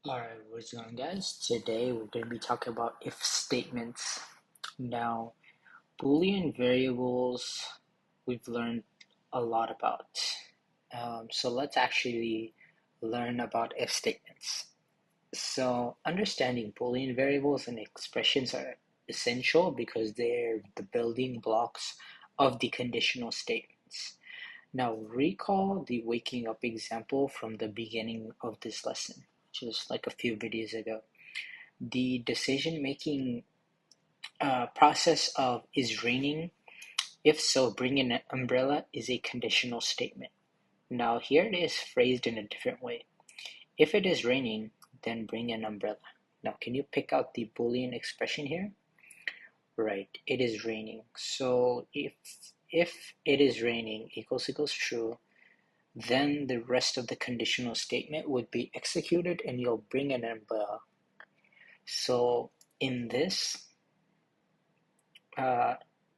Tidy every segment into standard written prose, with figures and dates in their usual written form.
Alright, what's going on, guys? Today we're going to be talking about if statements. Now, Boolean variables we've learned a lot about. So let's actually learn about if statements. So understanding Boolean variables and expressions are essential because they're the building blocks of the conditional statements. Now, recall the waking up example from the beginning of this lesson, which is like a few videos ago. The decision-making process of is raining, if so, bring an umbrella is a conditional statement. Now, here it is phrased in a different way. If it is raining, then bring an umbrella. Now, can you pick out the Boolean expression here? Right, it is raining. So if it is raining equals true, then the rest of the conditional statement would be executed and you'll bring an umbrella. So in this, uh,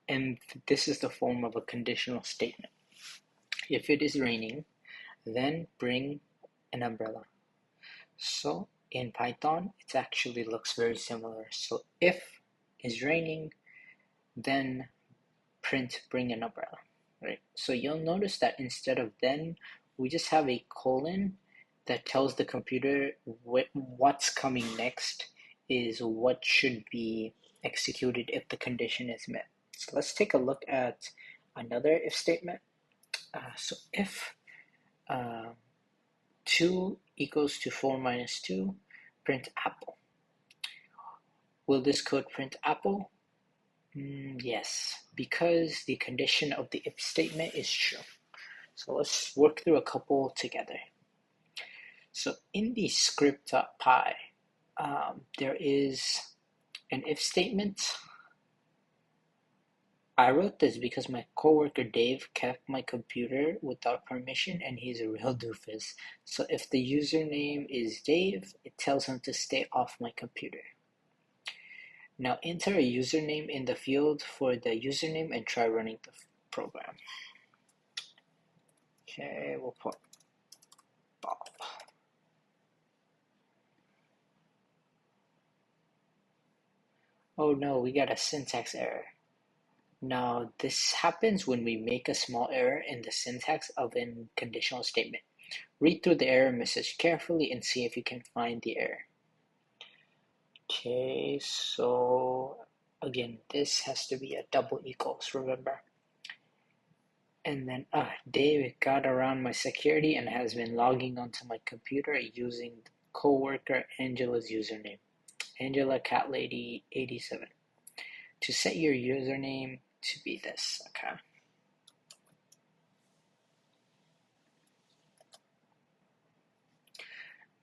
and this is the form of a conditional statement. If it is raining, then bring an umbrella. So in Python, it actually looks very similar. So if is raining, then print bring an umbrella, right? So you'll notice that instead of then, we just have a colon that tells the computer what's coming next is what should be executed if the condition is met. So let's take a look at another if statement. So if 2 equals to 4 minus 2, print apple. Will this code print apple? Yes, because the condition of the if statement is true. So let's work through a couple together. So in the script.py, there is an if statement. I wrote this because my coworker Dave kept my computer without permission and he's a real doofus. So if the username is Dave, it tells him to stay off my computer. Now enter a username in the field for the username and try running the program. Okay, we'll put Bob. Oh no, we got a syntax error. Now this happens when we make a small error in the syntax of a conditional statement. Read through the error message carefully and see if you can find the error. Okay, so again, this has to be a double equals, remember? And then, Dave got around my security and has been logging onto my computer using coworker Angela's username, Angela Cat Lady 87. To set your username to be this, okay?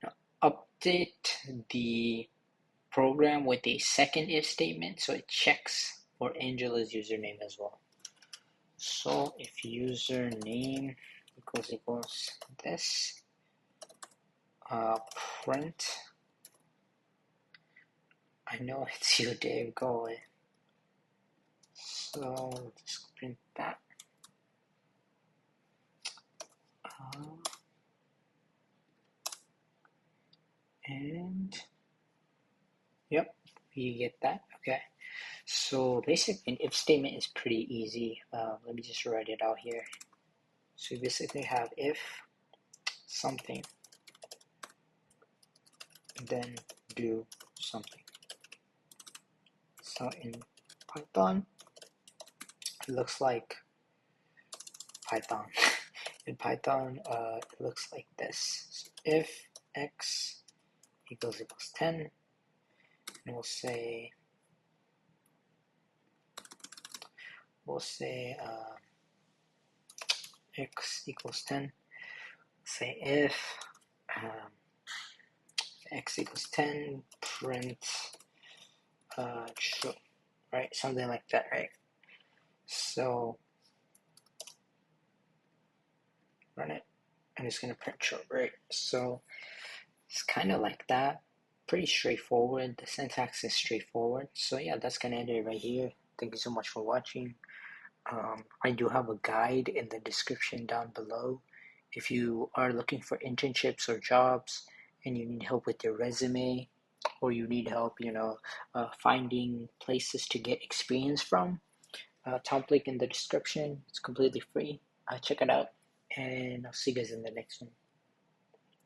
Now, update the program with a second if statement so it checks for Angela's username as well. So if username equals this, print, I know it's you, Dave, go away. So just print that. And yep, you get that. Okay. So basically, an if statement is pretty easy. Let me just write it out here. So we basically have if something, then do something. So in Python, it looks like Python. In Python, it looks like this. So if x equals 10, and we'll say x equals 10. Say if x equals 10, print true, right? Something like that, right? So run it, and it's gonna print true, right? So it's kind of like that. Pretty straightforward. The syntax is straightforward. So yeah, that's gonna end it right here. Thank you so much for watching. I do have a guide in the description down below if you are looking for internships or jobs and you need help with your resume, or you need help, finding places to get experience from, top link in the description. It's completely free. Check it out, and I'll see you guys in the next one.